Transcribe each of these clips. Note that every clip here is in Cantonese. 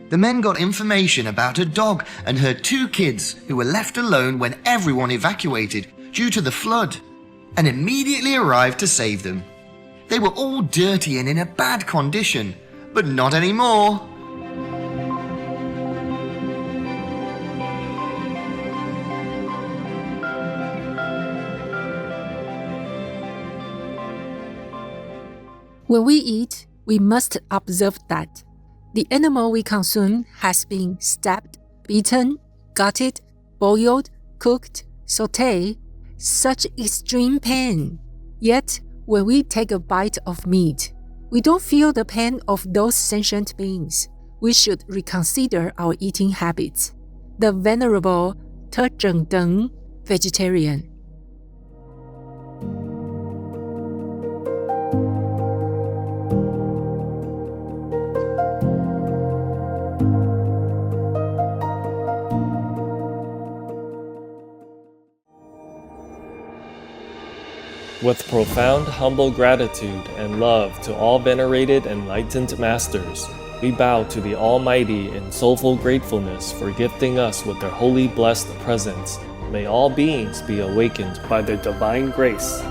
The men got information about a dog and her 2 kids who were left alone when everyone evacuated due to the flood, and immediately arrived to save them. They were all dirty and in a bad condition, but not anymore. When we eat, we must observe that the animal we consume has been stabbed, beaten, gutted, boiled, cooked, sautéed, such extreme pain. Yet, when we take a bite of meat, we don't feel the pain of those sentient beings. We should reconsider our eating habits. The Venerable Te Cheng Deng, vegetarian. With profound humble gratitude and love to all venerated enlightened masters, we bow to the Almighty in soulful gratefulness for gifting us with their holy blessed presence. May all beings be awakened by their divine grace.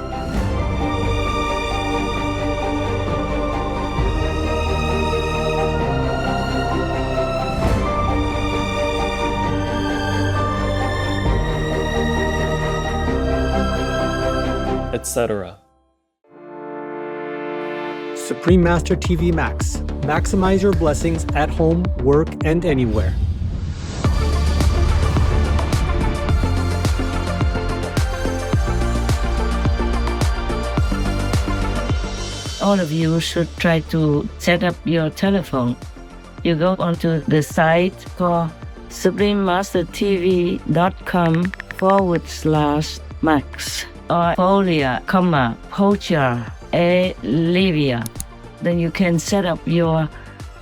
Etc. Supreme Master TV Max. Maximize your blessings at home, work, and anywhere. All of you should try to set up your telephone. You go onto the site called suprememastertv.com/max. Or Folia, Pocha, Livia. Then you can set up your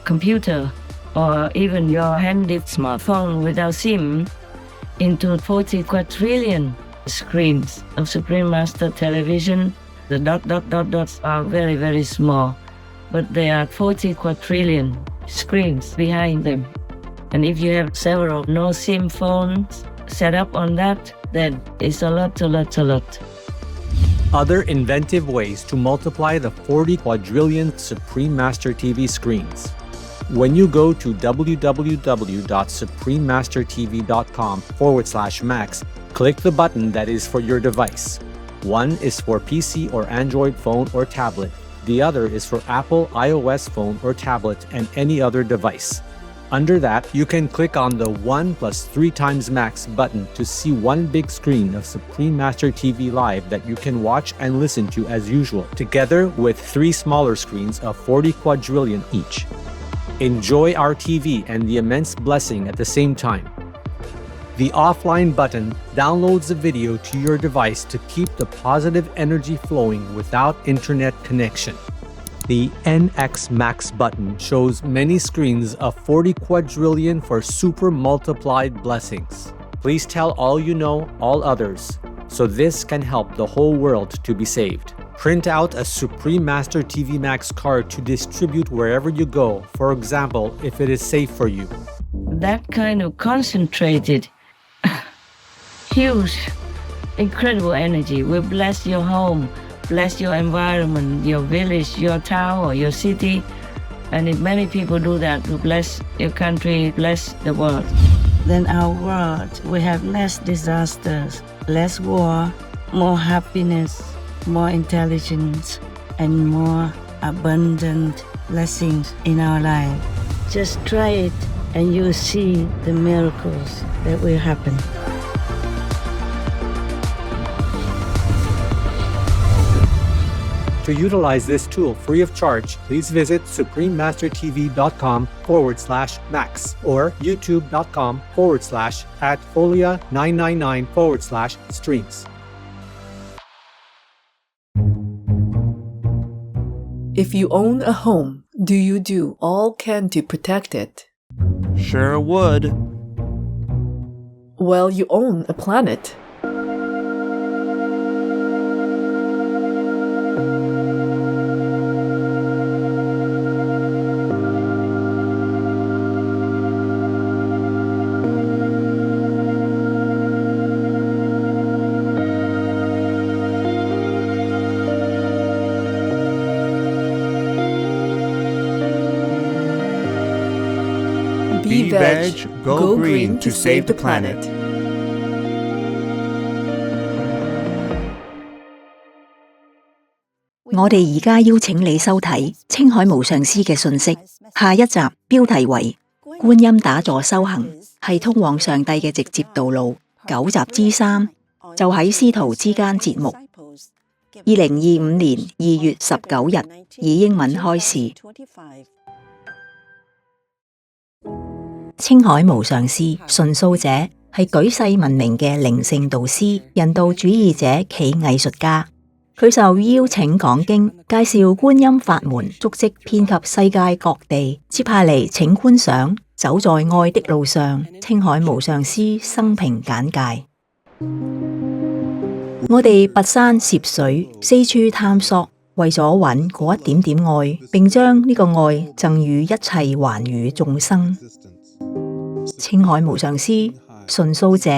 computer or even your handy smartphone without SIM into 40 quadrillion screens of Supreme Master Television. The dots are very, very small, but there are 40 quadrillion screens behind them. And if you have several no SIM phones set up on that, then it's a lot. Other inventive ways to multiply the 40 quadrillion Supreme Master TV screens. When you go to www.suprememastertv.com/max, click the button that is for your device. One is for PC or Android phone or tablet. The other is for Apple iOS phone or tablet and any other device. Under that, you can click on the 1 + 3 times max button to see one big screen of Supreme Master TV Live that you can watch and listen to as usual, together with 3 smaller screens of 40 quadrillion each. Enjoy our TV and the immense blessing at the same time. The offline button downloads the video to your device to keep the positive energy flowing without internet connection. The NX Max button shows many screens of 40 quadrillion for super multiplied blessings. Please tell all you know, all others, so this can help the whole world to be saved. Print out a Supreme Master TV Max card to distribute wherever you go, for example, if it is safe for you. That kind of concentrated, huge, incredible energy will bless your home, bless your environment, your village, your town, or your city. And if many people do that, to bless your country, bless the world. Then our world will have less disasters, less war, more happiness, more intelligence, and more abundant blessings in our life. Just try it and you'll see the miracles that will happen. To utilize this tool free of charge, please visit suprememastertv.com/max or youtube.com/@folia999/streams. If you own a home, do you do all can to protect it? Sure would. Well, you own a planet. Be veg, go green to save the planet. 我哋而家邀請你收睇青海無上師嘅訊息，下一集標題為觀音打坐修行係通往上帝嘅直接道路，9集之3就喺師徒之間節目。2025年2月19日以英文開始。青海無上師純素者係舉世聞名嘅靈性導師、人道主義者暨藝術家。佢受邀請講經，介紹觀音法門，足跡遍及世界各地。接下嚟請觀賞走在愛的路上，青海無上師生平簡介。我哋跋山涉水，四處探索，為咗揾嗰一點點愛，並將呢個愛贈予一切寰宇眾生。青海無上師純素者。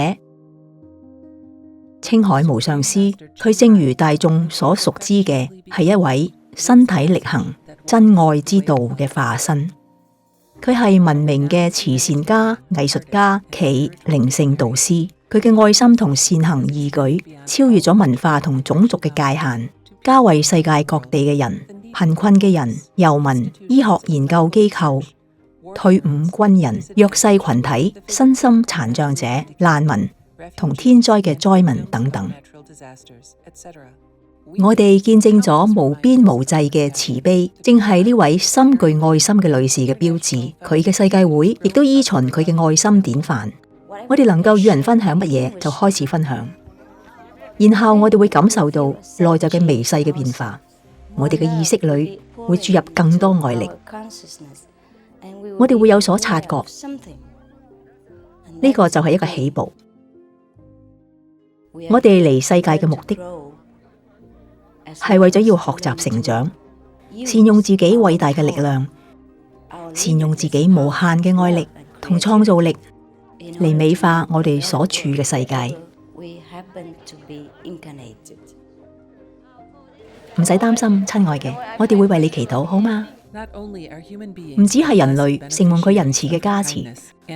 青海無上師，佢正如大眾所熟知嘅，係一位身體力行真愛之道嘅化身。佢係聞名嘅慈善家、藝術家暨靈性導師。佢嘅愛心同善行義舉，超越咗文化同種族嘅界限，加為世界各地嘅人、貧困嘅人、遊民、醫學研究機構、退伍軍人、弱勢群體、身心殘障者、難民同天災嘅災民等等。我哋見證咗無邊無際嘅慈悲，正係呢位深具愛心嘅女士嘅標誌。佢嘅世界會亦都依循佢嘅愛心典範。我哋能夠與人分享乜嘢，就開始分享，然後我哋會感受到內在嘅微細嘅變化。我哋嘅意識裏會注入更多愛力，我哋會有所察覺。呢個就係一個起步。我哋嚟世界嘅目的係為咗要學習成長，善用自己偉大嘅力量，善用自己無限嘅愛力同創造力嚟美化我哋所處嘅世界。唔使擔心，親愛嘅，我哋會為你祈禱，好嗎？唔只係人類承蒙佢仁慈嘅加持，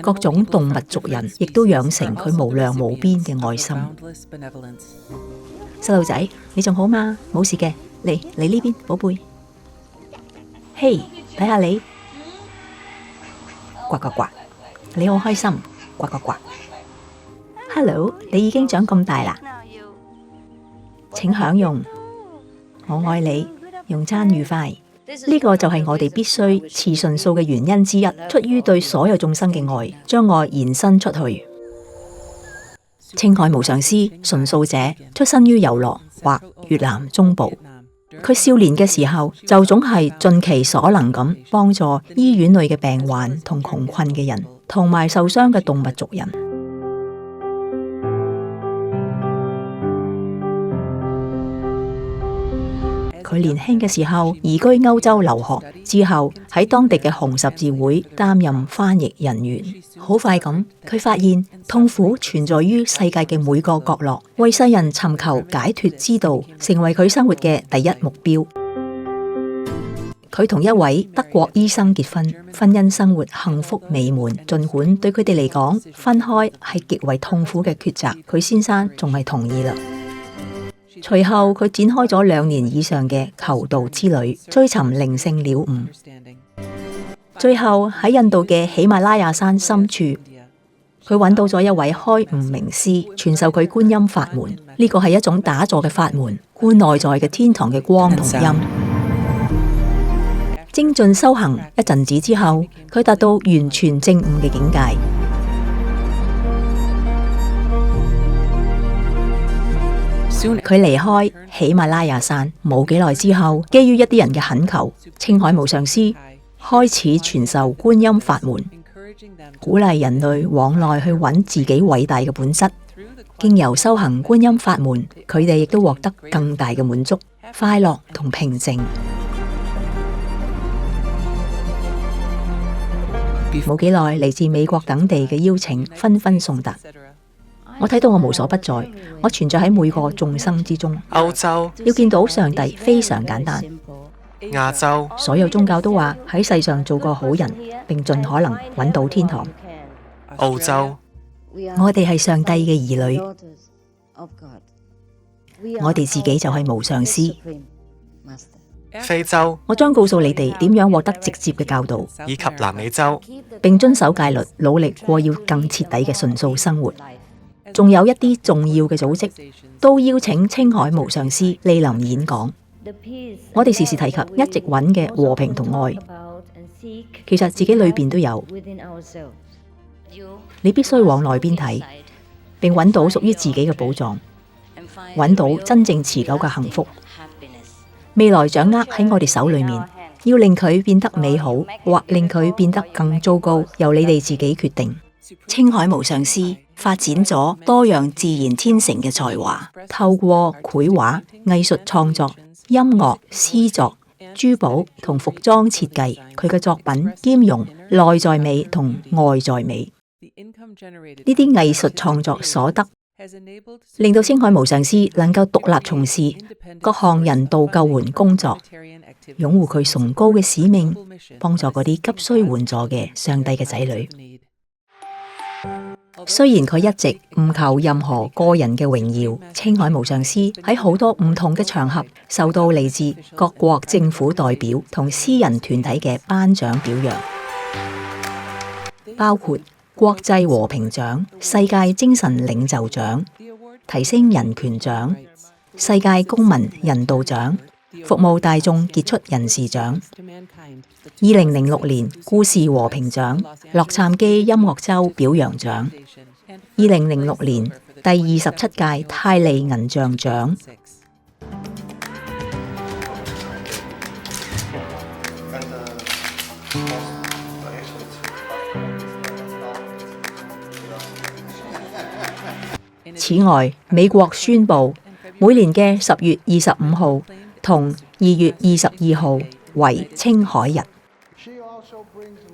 各種動物族人亦都養成佢無量無邊嘅愛心。細路仔，你仲好嗎？冇事嘅，嚟呢邊，寶貝。嘿，睇下你，呱呱呱，你好開心，呱呱呱。Hello， 你已經長咁大啦，請享用，我愛你，用餐愉快。呢個就係我哋必須持純素嘅原因之一，出於對所有眾生嘅愛，將愛延伸出去。青海無上師純素者出身於柔羅或越南中部，佢少年嘅時候就總係盡其所能咁幫助醫院裏嘅病患同窮困嘅人，同埋受傷嘅動物族人。佢年輕嘅時候移居歐洲留學，之後喺當地嘅紅十字會擔任翻譯人員。好快咁，佢發現痛苦存在於世界嘅每個角落，為世人尋求解脫之道，成為佢生活嘅第一目標。佢同一位德國醫生結婚，婚姻生活幸福美滿。儘管對佢哋嚟講，分開係極為痛苦嘅抉擇，佢先生仲係同意啦。隨後佢展開咗2年以上嘅求道之旅，追尋靈性了悟。最後喺印度嘅喜馬拉雅山深處，佢揾到咗一位開悟名師，傳授佢觀音法門。呢個係一種打坐嘅法門，觀內在嘅天堂嘅光同音。精進修行一陣子之後，佢達到完全證悟嘅境界。佢離開喜馬拉雅山冇幾耐之後，基於一啲人嘅懇求，青海無上師開始傳授觀音法門，鼓勵人類往內去揾自己偉大嘅本質。經由修行觀音法門，佢哋亦都獲得更大嘅滿足、快樂同平靜。冇幾耐，嚟自美國等地嘅邀請紛紛送達。我睇到我無所不在，我存在喺每個眾生之中。歐洲要見到上帝非常簡單，亞洲、所有宗教都話喺世上做個好人，並盡可能揾到天堂。澳洲、我哋係上帝嘅兒女，我哋自己就係無上師。非洲我將告訴你哋點樣獲得直接嘅教導，以及南美洲。並遵守戒律，努力過要更徹底嘅純素生活。仲有一啲重要嘅組織都邀請青海無上師莅臨演講。我哋時時提及一直揾嘅和平同愛，其實自己裏邊都有。你必須往內邊睇，並揾到屬於自己嘅寶藏，揾到真正持久嘅幸福。未來掌握喺我哋手裏面，要令佢變得美好，或令佢變得更糟糕，由你哋自己決定。青海無上師發展咗多樣自然天成嘅才華，透過繪畫、藝術創作、音樂、詩作、珠寶同服裝設計，佢嘅作品兼容內在美同外在美。呢啲藝術創作所得，令到青海無上師能夠獨立從事各項人道救援工作，擁護佢崇高嘅使命，幫助嗰啲急需援助嘅上帝嘅仔女。雖然佢一直唔求任何個人嘅榮耀，青海無上師喺好多唔同嘅場合受到嚟自各國政府代表同私人團體嘅頒獎表揚，包括國際和平獎、世界精神領袖獎、提升人權獎、世界公民人道獎、服務大眾傑出人士獎、2006年故事和平獎、洛杉磯音樂週表揚獎、2006年第27屆泰利銀像獎。此外，美國宣布每年嘅10月25號同2月22號為青海日。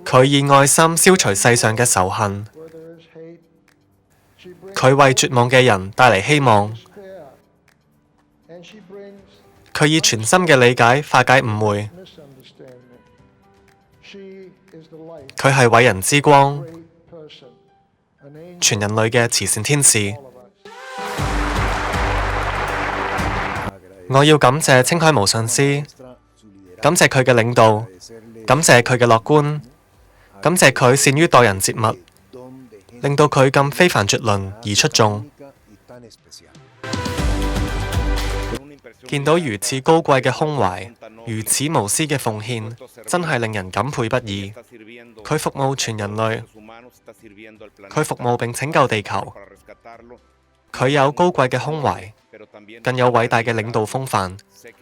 佢以愛心消除世上嘅仇恨，佢為絕望嘅人帶嚟希望，佢以全心嘅理解化解誤會，佢係偉人之光，全人類嘅慈善天使。我要感謝青海無上師，感謝佢嘅領導，感謝佢嘅樂觀，感謝佢善於待人接物，令到佢咁非凡絕倫而出眾。見到如此高貴嘅胸懷，如此無私嘅奉獻，真係令人感佩不已。佢服務全人類，佢服務並拯救地球。佢有高貴嘅胸懷，更有偉大嘅領導風範，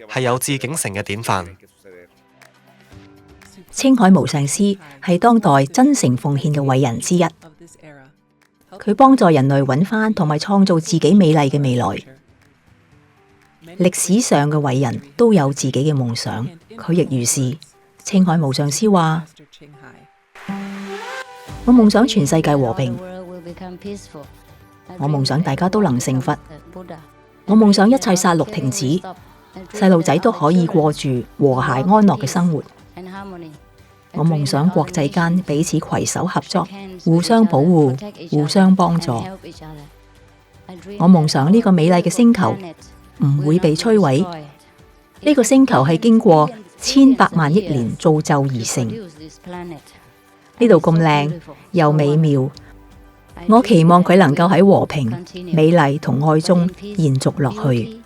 係有志竟成嘅典範。青海無上師係當代真誠奉獻嘅偉人之一，佢幫助人類揾返同埋創造自己美麗嘅未來。歷史上嘅偉人都有自己嘅夢想，佢亦如是。青海無上師話：我夢想全世界和平，我夢想大家都能成佛，我夢想一切殺戮停止，細路仔都可以過住和諧安樂嘅生活。我夢想國際間彼此攜手合作，互相保護，互相幫助。我夢想呢個美麗嘅星球唔會被摧毀。呢個星球係經過千百萬億年造就而成，呢度咁靚又美妙。我期望佢能夠喺和平、美麗同愛中延續落去。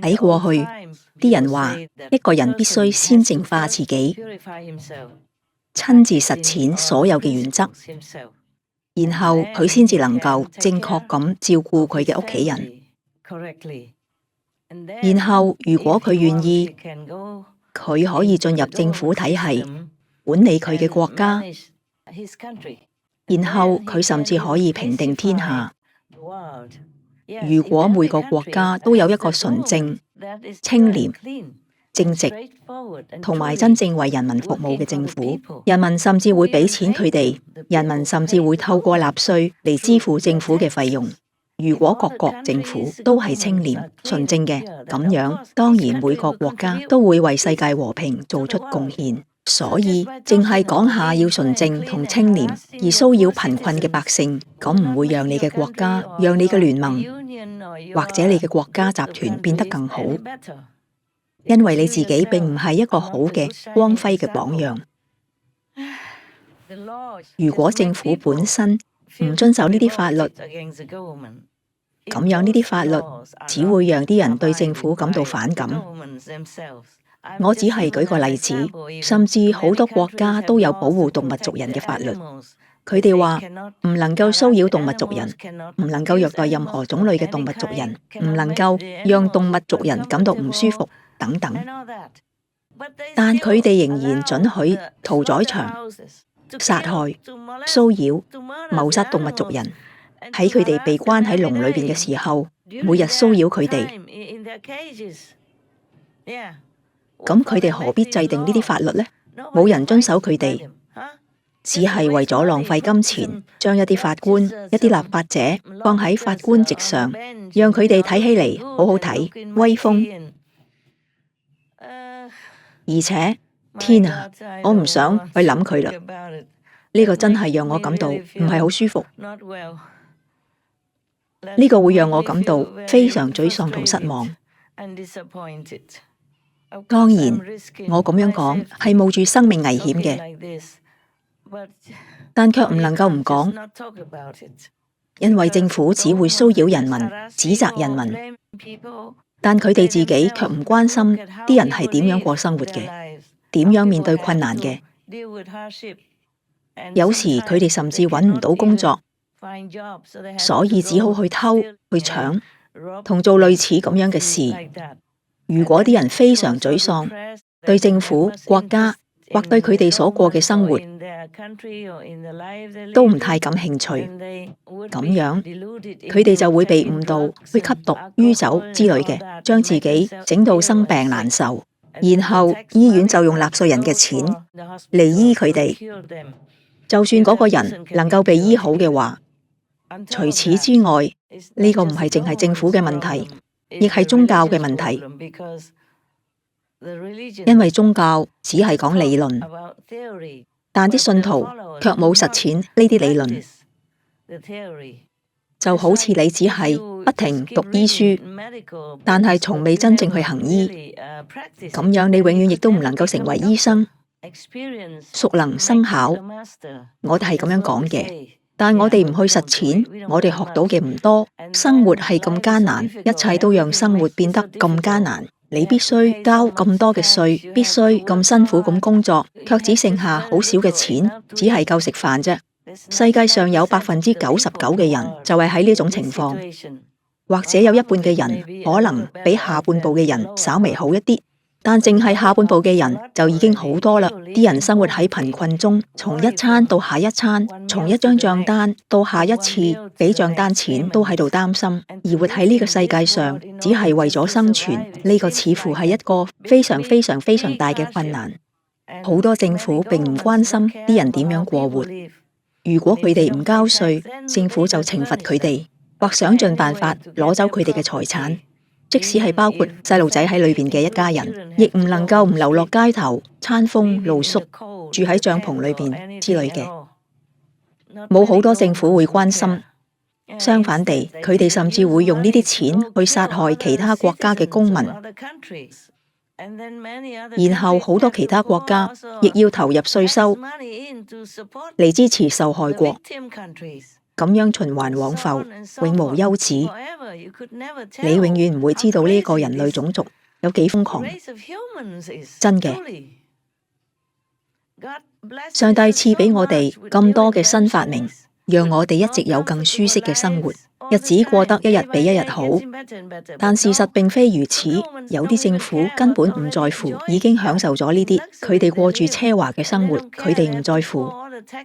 喺過去，啲人話一個人必須先淨化自己，親自實踐所有嘅原則，然後佢先至能夠正確咁照顧佢嘅屋企人。然後如果佢願意，佢可以進入政府體系，管理佢嘅國家，然後佢甚至可以平定天下。如果每個國家都有一個純正、清廉、正直同埋真正為人民服務嘅政府，人民甚至會俾錢佢哋，人民甚至會透過納稅嚟支付政府嘅費用。如果各國政府都係清廉、純正嘅，咁樣當然每個國家都會為世界和平做出貢獻。所以淨係講下要純正同清廉，而騷擾貧困嘅百姓，咁唔會讓你嘅國家、讓你嘅聯盟或者你嘅國家集團變得更好，因為你自己並唔係一個好嘅光輝嘅榜樣。如果政府本身唔遵守呢啲法律，咁樣呢啲法律只會讓啲人對政府感到反感。我只係舉個例子，甚至好多國家都有保護動物族人嘅法律。佢哋話唔能夠騷擾動物族人，唔能夠虐待任何種類嘅動物族人，唔能夠讓動物族人感到唔舒服等等。但佢哋仍然准許屠宰場殺害、騷擾、謀殺動物族人。喺佢哋被關喺籠裏邊嘅時候，每日騷擾佢哋。咁佢哋何必制定呢啲法律呢？冇人遵守佢哋，只係為咗浪費金錢，將一啲法官、一啲立法者放喺法官席上，讓佢哋睇起嚟好好睇、威風。而且，天啊，我唔想去諗佢啦。呢個真係讓我感到唔係好舒服。呢個會讓我感到非常沮喪同失望。當然，我咁樣講係冒住生命危險嘅，但卻唔能夠唔講，因為政府只會騷擾人民、指責人民，但佢哋自己卻唔關心啲人係點樣過生活嘅，點樣面對困難嘅。有時佢哋甚至揾唔到工作，所以只好去偷、去搶，同做類似咁樣嘅事。如果啲人非常沮喪，對政府、國家或對佢哋所過嘅生活都唔太感興趣，咁樣佢哋就會被誤導去吸毒、酗酒之類嘅，將自己整到生病難受，然後醫院就用納稅人嘅錢嚟醫佢哋。就算嗰個人能夠被醫好嘅話，除此之外，呢個唔係淨係政府嘅問題，亦係宗教嘅問題，因為宗教只係講理論，但啲信徒卻冇實踐呢啲理論。就好似你只係不停讀醫書，但係從未真正去行醫，咁樣你永遠亦都唔能夠成為醫生，熟能生巧。我哋係咁樣講嘅。但我哋唔去實踐，我哋學到嘅唔多。生活係咁艱難，一切都讓生活變得咁艱難。你必須交咁多嘅稅，必須咁辛苦咁工作，卻只剩下好少嘅錢，只係夠食飯啫。世界上有99%嘅人就係喺呢種情況，或者有一半嘅人可能比下半部嘅人稍微好一啲。但淨係下半部嘅人就已經好多啦，啲人生活喺貧困中，從一餐到下一餐，從一張賬單到下一次俾賬單錢都喺度擔心，而活喺呢個世界上只係為咗生存，呢個似乎係一個非常非常非常大嘅困難。好多政府並唔關心啲人點樣過活，如果佢哋唔交稅，政府就懲罰佢哋，或想盡辦法攞走佢哋嘅財產。即使係包括細路仔喺裏邊嘅一家人，亦唔能夠唔流落街頭，餐風露宿，住喺帳篷裏邊之類嘅。冇好多政府會關心，相反地，佢哋甚至會用呢啲錢去殺害其他國家嘅公民，然後好多其他國家亦要投入稅收嚟支持受害國。咁樣循環往復，永無休止。你永遠唔會知道呢個人類種族有幾瘋狂。真嘅，上帝賜俾我哋咁多嘅新發明，讓我哋一直有更舒適嘅生活，日子過得一日比一日好。但事實並非如此，有啲政府根本唔在乎，已經享受咗呢啲，佢哋過住奢華嘅生活，佢哋唔在乎，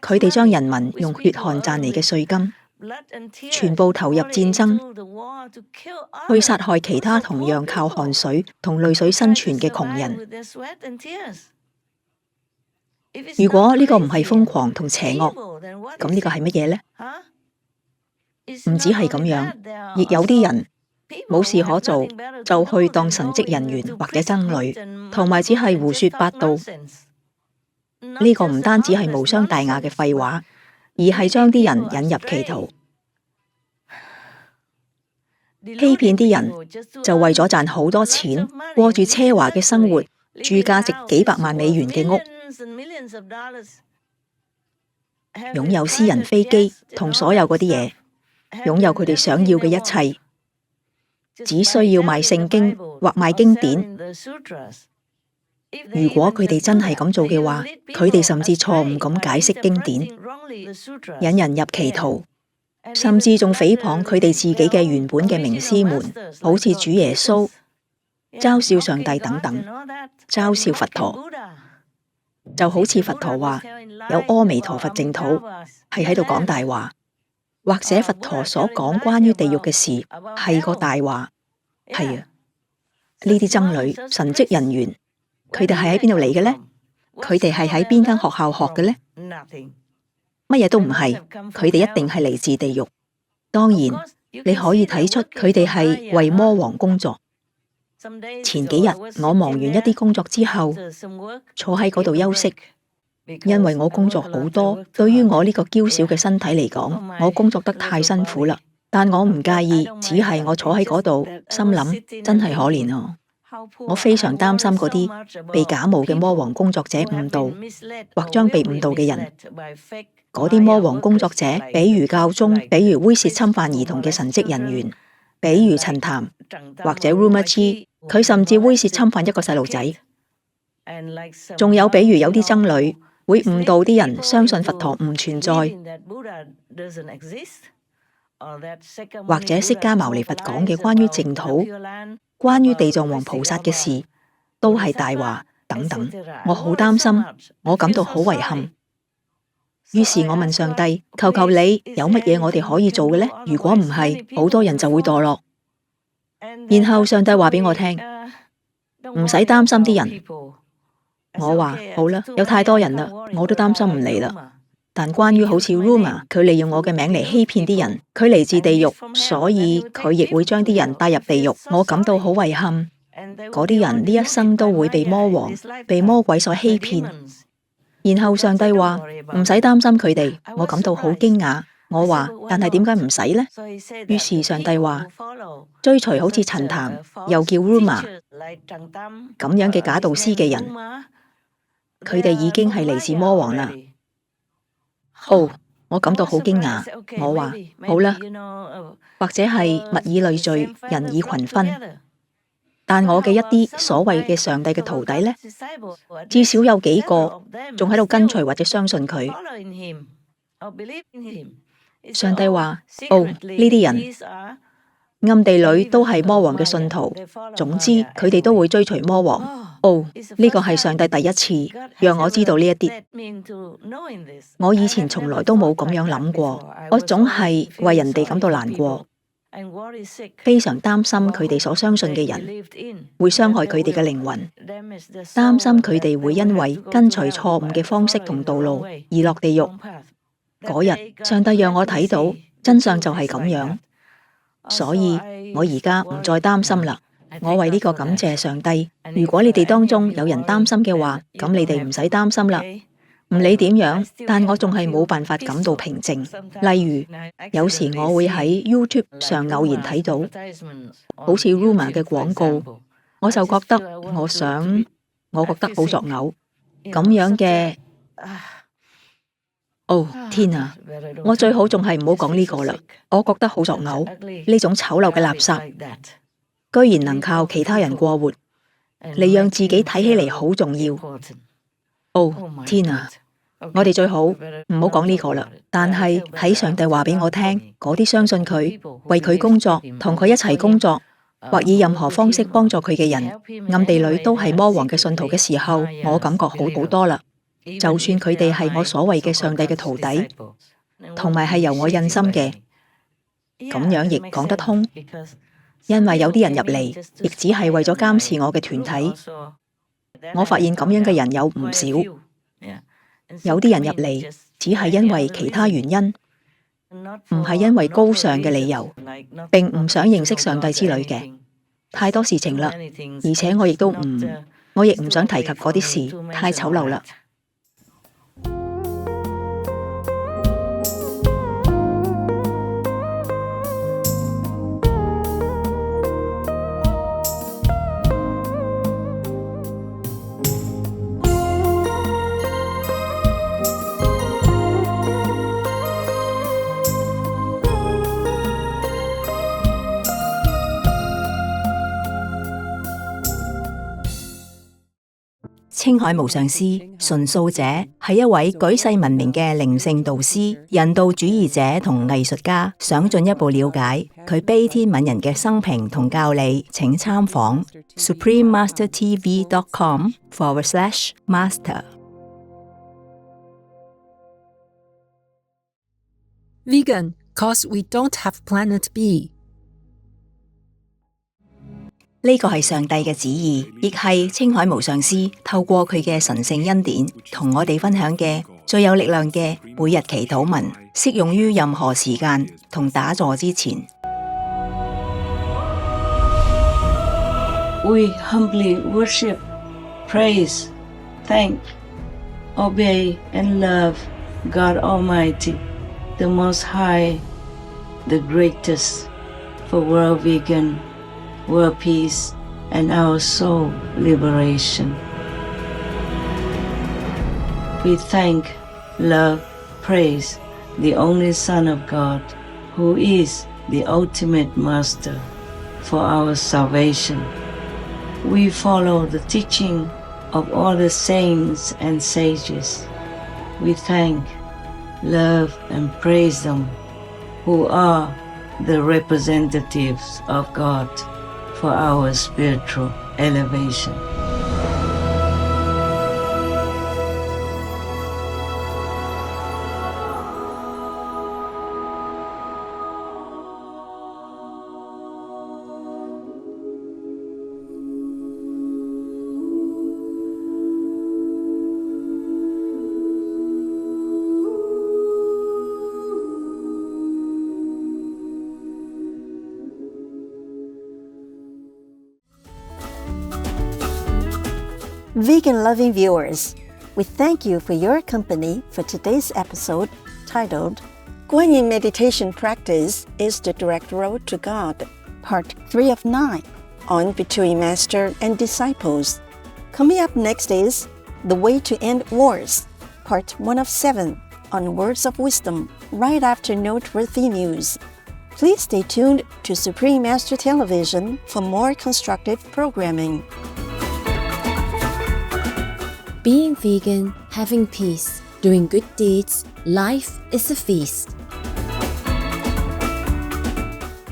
佢哋將人民用血汗賺嚟嘅稅金，全部投入戰爭，去殺害其他同樣靠汗水同淚水生存嘅窮人。如果呢個唔係瘋狂同邪惡，咁呢個係乜嘢呢？唔止係咁樣，亦有啲人冇事可做，就去當神職人員或者僧侶，同埋只係胡說八道。呢個唔單止係無傷大雅嘅廢話，而係將啲人引入歧途，欺騙啲人，就為咗賺好多錢，過住奢華嘅生活，住價值幾百萬美元嘅屋，擁有私人飛機同所有嗰啲嘢，擁有佢哋想要嘅一切，只需要賣聖經或賣經典。如果佢哋真係咁做嘅話，佢哋甚至錯誤咁解釋經典，引人入歧途，甚至仲誹謗佢哋自己嘅原本嘅名師們，好似主耶穌、嘲笑上帝等等，嘲笑佛陀。就好似佛陀話有阿彌陀佛淨土，係喺度講大話，或者佛陀所講關於地獄嘅事係個大話。係啊，呢啲僧侶、神職人員，佢哋係喺邊度嚟嘅呢？佢哋係喺邊間學校學嘅呢？乜嘢都唔係，佢哋一定係嚟自地獄。當然，你可以睇出佢哋係為魔王工作。前幾日我忙完一啲工作之後，坐喺嗰度休息，因為我工作好多，對於我呢個嬌小嘅身體嚟講，我工作得太辛苦啦。但我唔介意，只係我坐喺嗰度，心諗真係可憐啊！我非常擔心嗰啲被假冒嘅魔王工作者誤導，或將被誤導嘅人。嗰啲魔王工作者，比如教宗，比如猥褻侵犯兒童嘅神職人員，比如陳談或者 Rumor G， 佢甚至猥褻侵犯一個細路仔。仲有比如有啲僧侶會誤導啲人相信佛陀唔存在，或者釋迦牟尼佛講嘅關於淨土、關於地藏王菩薩嘅事都係大話等等。我好擔心，我感到好遺憾。於是我問上帝，求求你有乜嘢我哋可以做嘅呢？如果唔係，好多人就會墮落。然後上帝話俾我聽，唔使擔心啲人。我話好啦，有太多人啦，我都擔心唔嚟啦。但關於好似 Rumor， 佢利用我嘅名嚟欺騙啲人，佢嚟自地獄，所以佢亦會將啲人帶入地獄。我感到好遺憾，嗰啲人呢一生都會被魔王、被魔鬼所欺騙。然後上帝話唔使擔心佢哋，我感到好驚訝。我話但係點解唔使呢？於是上帝話追隨好似陳談又叫 Rumor 咁樣嘅假導師嘅人，佢哋已經係嚟自魔王啦。我感到好驚訝。我話好啦，或者係物以類聚，人以群分。但我嘅一啲所謂嘅上帝嘅徒弟呢，至少有幾個仲喺度跟隨或者相信佢。上帝話呢啲人暗地裏都係魔王嘅信徒，總之佢哋都會追隨魔王。呢個係上帝第一次讓我知道呢一啲，我以前從來都冇咁樣諗過，我總係為人哋感到難過，非常擔心佢哋所相信嘅人會傷害佢哋嘅靈魂，擔心佢哋會因為跟隨錯誤嘅方式同道路而落地獄。嗰日上帝讓我睇到真相就係咁樣，所以我而家唔再擔心啦。我為呢個感謝上帝。如果你哋當中有人擔心嘅話，咁你哋唔使擔心啦。唔理點樣，但我仲係冇辦法感到平靜。例如，有時我會喺 YouTube 上偶然睇到，好似 Rumor 嘅廣告，我就覺得我覺得好作嘔。咁樣嘅哦，天啊！我最好仲係唔好講呢個啦，我覺得好作嘔，呢種醜陋嘅垃圾，居然能靠其他人過活，你讓自己睇起嚟好重要。哦，天啊！我哋最好唔好講呢個啦，但係喺上帝話俾我聽，嗰啲相信佢、為佢工作、同佢一齊工作，或以任何方式幫助佢嘅人，暗地裏都係魔王嘅信徒嘅時候，我感覺好多啦。就算佢哋係我所謂嘅上帝嘅徒弟，同埋係由我印心嘅，咁樣亦講得通。因為有啲人入嚟，亦只係為咗監視我嘅團體。我發現咁樣嘅人有唔少。有啲人入嚟，只係因為其他原因，唔係因為高尚嘅理由，並唔想認識上帝之類嘅。太多事情啦，而且我亦唔想提及嗰啲事，太醜陋啦。青海無上師純素者係一位舉世聞名嘅靈性導師、人道主義者同藝術家。想進一步了解佢悲天憫人嘅生平同教理，請參訪 suprememastertv.com/master。 Vegan, cause we don't have planet B。呢個係上帝嘅旨意，亦係青海無上師透過佢嘅神聖恩典同我哋分享嘅最有力量嘅每日祈禱文，適用於任何時間同打坐之前。We humbly worship, praise, thank, obey and love God Almighty, the Most High, the Greatest, for world vegan, world peace, and our soul liberation. We thank, love, praise the only Son of God, who is the ultimate Master for our salvation. We follow the teaching of all the saints and sages. We thank, love, and praise them, who are the representatives of God for our spiritual elevation. Vegan-loving viewers, we thank you for your company for today's episode titled Guanyin Meditation Practice is the Direct Road to God, Part 3 of 9, on Between Master and Disciples. Coming up next is The Way to End Wars, Part 1 of 7, on Words of Wisdom, right after noteworthy news. Please stay tuned to Supreme Master Television for more constructive programming. Being vegan, having peace, doing good deeds, life is a feast.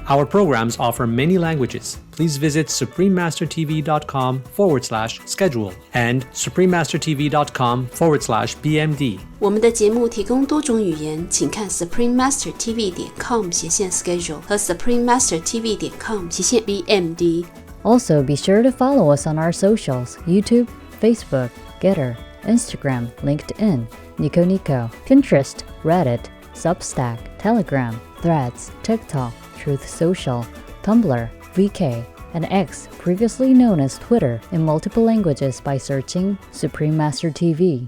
Our programs offer many languages. Please visit suprememastertv.com/schedule and suprememastertv.com/BMD. 我们的节目提供多种语言，请看 suprememastertv.com/schedule 和 suprememastertv.com/BMD. Also, be sure to follow us on our socials: YouTube, Facebook, Getter, Instagram, LinkedIn, Nico Nico, Pinterest, Reddit, Substack, Telegram, Threads, TikTok, Truth Social, Tumblr, VK, and X, previously known as Twitter, in multiple languages by searching Supreme Master TV.